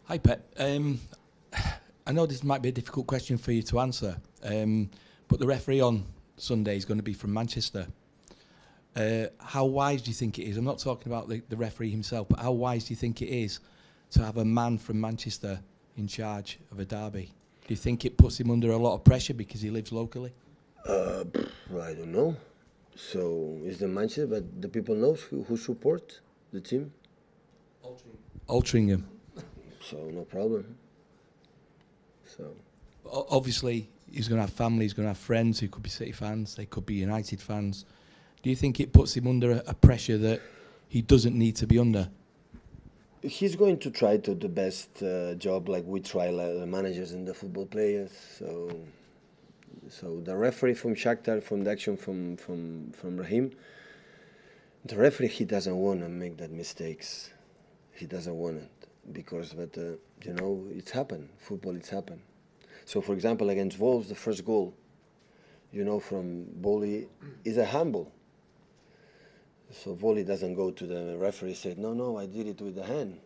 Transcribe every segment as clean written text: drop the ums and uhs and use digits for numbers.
Hi, Pep. I know this might be a difficult question for you to answer, but the referee on Sunday is going to be from Manchester. How wise do you think it is? I'm not talking about the referee himself, but how wise do you think it is to have a man from Manchester in charge of a derby? Do you think it puts him under a lot of pressure because he lives locally? I don't know. So it's the Manchester, but the people knows who support the team, Altrincham. so no problem. So Obviously, he's going to have family, he's going to have friends who could be City fans, they could be United fans. Do you think it puts him under a pressure that he doesn't need to be under? he's going to try to the best job, like we try, like the managers and the football players. So the referee from Shakhtar, from the action from Raheem, the referee, he doesn't want to make that mistakes. He doesn't want it because, but you know, it's happened. Football, it's happened. So, for example, against Wolves, the first goal, you know, from Boli is a handball. So Volley doesn't go to the referee and say, no, I did it with the hand.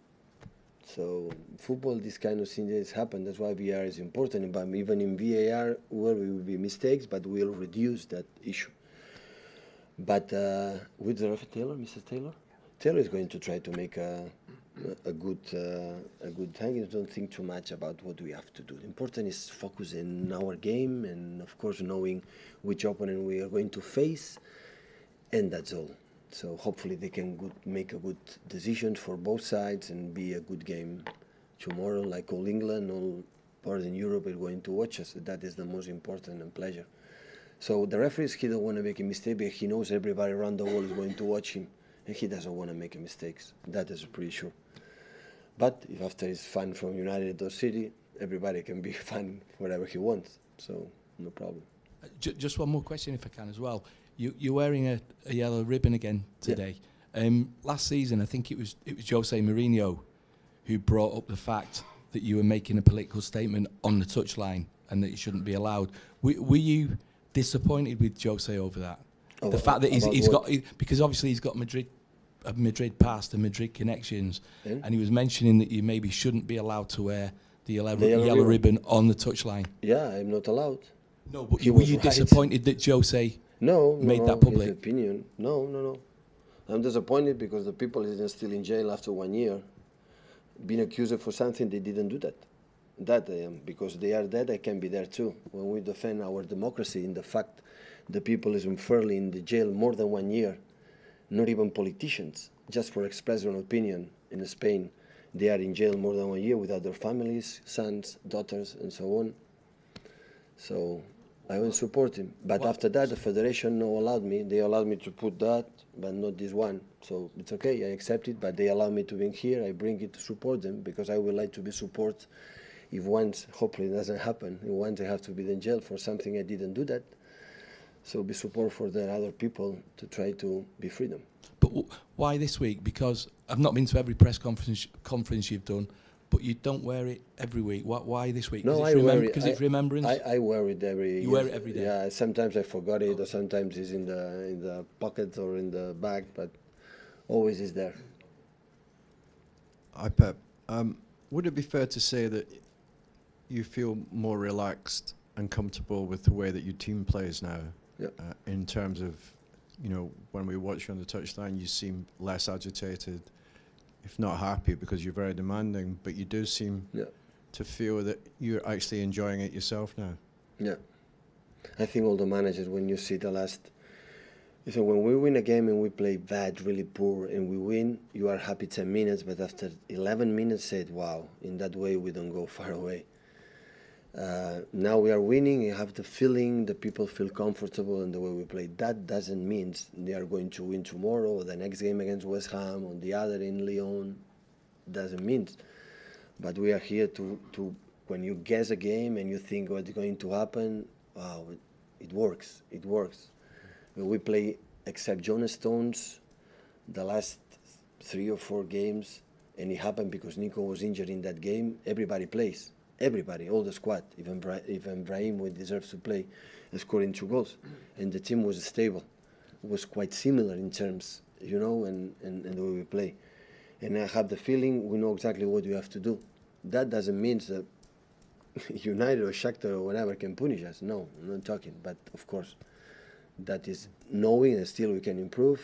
So football, this kind of things happen. That's why VAR is important. But even in VAR, well, we will be mistakes, but we'll reduce that issue. But with the referee Taylor, Mr. Taylor, Taylor is going to try to make a good thing. Don't think too much about what we have to do. The important is focus in our game, and of course knowing which opponent we are going to face, and that's all. So hopefully they can make a good decision for both sides and be a good game tomorrow. Like all England, all parts in Europe are going to watch us. That is the most important and pleasure. So the referees, he don't want to make a mistake because he knows everybody around the world is going to watch him, and he doesn't want to make mistakes. That is pretty sure. But if after he's fan from United or City, everybody can be fan whatever he wants. So no problem. Just one more question, if I can, as well. You're wearing a yellow ribbon again today. Yeah. Last season, I think it was Jose Mourinho who brought up the fact that you were making a political statement on the touchline and that it shouldn't be allowed. Were you disappointed with Jose over that? The fact that he's got, because obviously he's got a Madrid past and Madrid connections, and he was mentioning that you maybe shouldn't be allowed to wear the yellow ribbon on the touchline. Yeah, I'm not allowed. No, but were you disappointed that Jose made that public? His opinion. No. I'm disappointed because the people is still in jail after 1 year, being accused for something they didn't do that. That I am, because they are dead, I can be there too. When we defend our democracy in the fact the people is unfairly in the jail more than 1 year, not even politicians, just for expressing an opinion in Spain, they are in jail more than 1 year without their families, sons, daughters, and so on. So I will support him. But after that, the federation no allowed me. They allowed me to put that, but not this one. So it's okay, I accept it, but they allow me to be here. I bring it to support them because I would like to be support. If once, hopefully it doesn't happen, if once I have to be in jail for something I didn't do that, so be support for the other people to try to be freedom. But why this week? Because I've not been to every press conference you've done, but you don't wear it every week. Why this week? No, I wear it. Because it's remembrance? I wear it every. You wear it every day? Yeah, sometimes I forgot it, or sometimes it's in the pocket or in the bag, but always is there. Hi, Pep. Would it be fair to say that you feel more relaxed and comfortable with the way that your team plays now? Yeah. In terms of, you know, when we watch you on the touchline, you seem less agitated, if not happy, because you're very demanding, but you do seem to feel that you're actually enjoying it yourself now. Yeah. I think all the managers, when you see the last... So when we win a game and we play bad, really poor, and we win, you are happy 10 minutes, but after 11 minutes, said, wow, in that way we don't go far away. Now we are winning, you have the feeling, the people feel comfortable in the way we play. That doesn't mean they are going to win tomorrow or the next game against West Ham or the other in Lyon. Doesn't mean. But we are here to when you guess a game and you think what's going to happen, wow, it works. It works. When we play, except John Stones, the last 3 or 4 games, and it happened because Nico was injured in that game, everybody plays. Everybody, all the squad, even Brahim, who deserves to play, scoring 2 goals. And the team was stable. It was quite similar in terms, you know, and the way we play. And I have the feeling we know exactly what we have to do. that doesn't mean that United or Shakhtar or whatever can punish us. No, I'm not talking. But of course, that is knowing and still we can improve.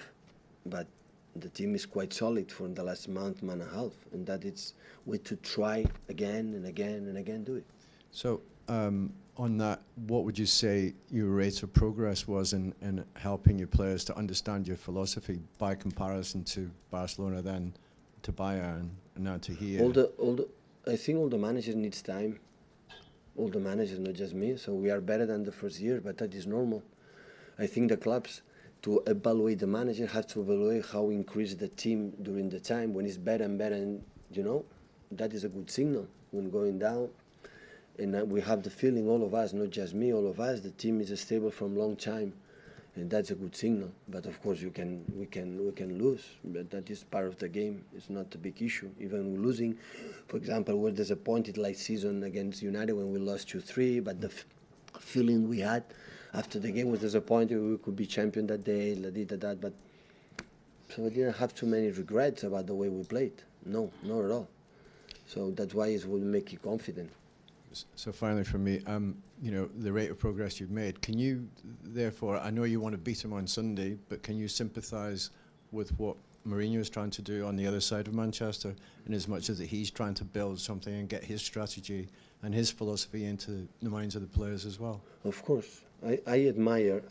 But the team is quite solid for the last month and a half, and that it's we to try again and again and again do it. So on that, what would you say your rate of progress was in helping your players to understand your philosophy by comparison to Barcelona, then to Bayern, and now to here? I think all the managers needs time. All the managers, not just me. So we are better than the first year, but that is normal. I think the clubs, to evaluate the manager, have to evaluate how increase the team during the time when it's better and better, and that is a good signal when going down. And we have the feeling, all of us, not just me, all of us, the team is stable from a long time, and that's a good signal. But of course, we can lose, but that is part of the game. It's not a big issue. Even losing, for example, we're disappointed last season against United when we lost 2-3, but the feeling we had after the game was disappointed. We could be champion that day, that. But so we didn't have too many regrets about the way we played. No, not at all. So that's why it will make you confident. So finally for me, the rate of progress you've made, can you, therefore, I know you want to beat him on Sunday, but can you sympathise with what Mourinho is trying to do on the other side of Manchester, in as much as that he's trying to build something and get his strategy and his philosophy into the minds of the players as well? Of course. I admire,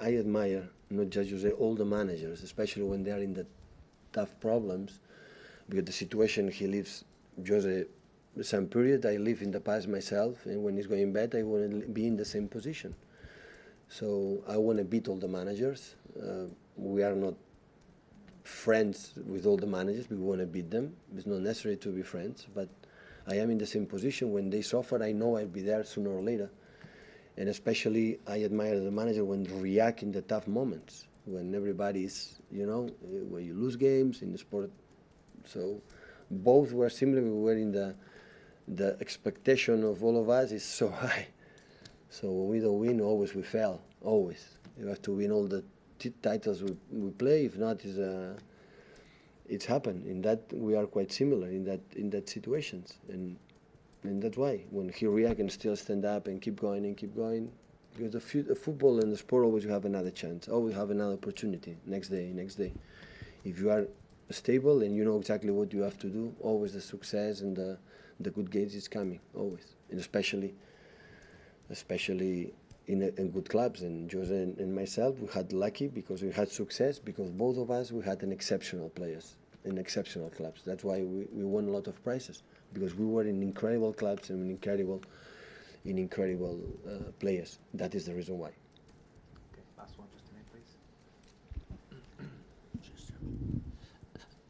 not just Jose, all the managers, especially when they are in the tough problems, because the situation he lives, Jose, some period I live in the past myself, and when it's going bad, I want to be in the same position. So I want to beat all the managers. We are not friends with all the managers. We want to beat them. It's not necessary to be friends, but I am in the same position. When they suffer, I know I'll be there sooner or later. And especially, I admire the manager when they react in the tough moments, when everybody is, when you lose games in the sport. So both were similar. We were in the expectation of all of us is so high. So when we don't win, always we fail. Always. You have to win all the titles we play. If not, it's happened. In that we are quite similar in that situations, and that's why when he react and still stand up and keep going, because the football and the sport always you have another chance, always have another opportunity. Next day. If you are stable and you know exactly what you have to do, always the success and the good games is coming, always. And especially in good clubs. And Jose and myself, we had lucky because we had success, because both of us, we had an exceptional players in exceptional clubs. That's why we won a lot of prizes, because we were in incredible clubs and incredible players. That is the reason why. Last one, just to me, please.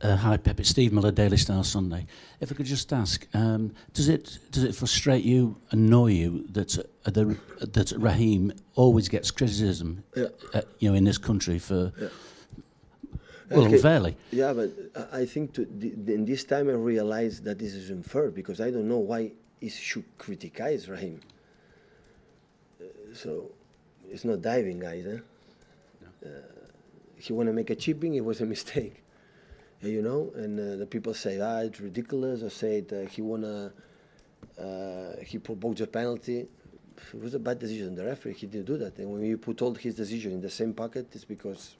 Hi, Pep. It's Steve Miller, Daily Star Sunday. If I could just ask, does it frustrate you, annoy you that Raheem always gets criticism, in this country for, unfairly? Yeah, but I think in this time I realized that this is unfair, because I don't know why he should criticize Raheem. So it's not diving, guys. No. He want to make a chipping, it was a mistake. And the people say, it's ridiculous, or say he proposed a penalty. It was a bad decision. The referee, he didn't do that. And when you put all his decision in the same pocket, it's because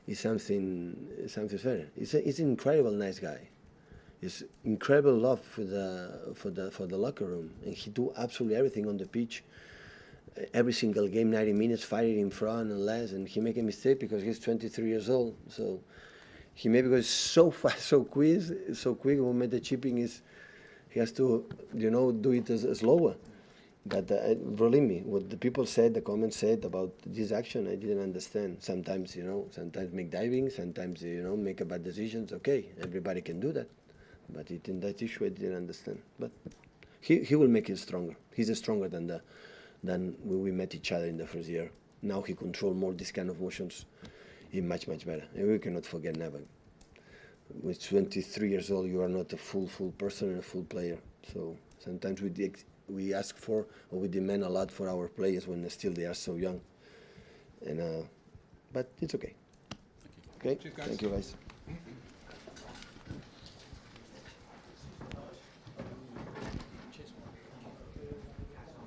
it's something fair. He's an incredible nice guy. He's incredible love for the locker room, and he do absolutely everything on the pitch. Every single game, 90 minutes, fighting in front and less, and he make a mistake because he's 23 years old. So he maybe goes so fast, so quick. When made the chipping he has to, do it slower. But believe me, what the people said, the comments said about this action, I didn't understand. Sometimes, sometimes make diving, sometimes, make a bad decisions. Okay, everybody can do that. But in that issue, I didn't understand. But he will make it stronger. He's stronger than when we met each other in the first year. Now he controls more this kind of emotions. He's much, much better. And we cannot forget never. With 23 years old, you are not a full person and a full player. So sometimes we ask for, or we demand a lot for our players when still they are so young. And but it's okay. Okay, thank you guys.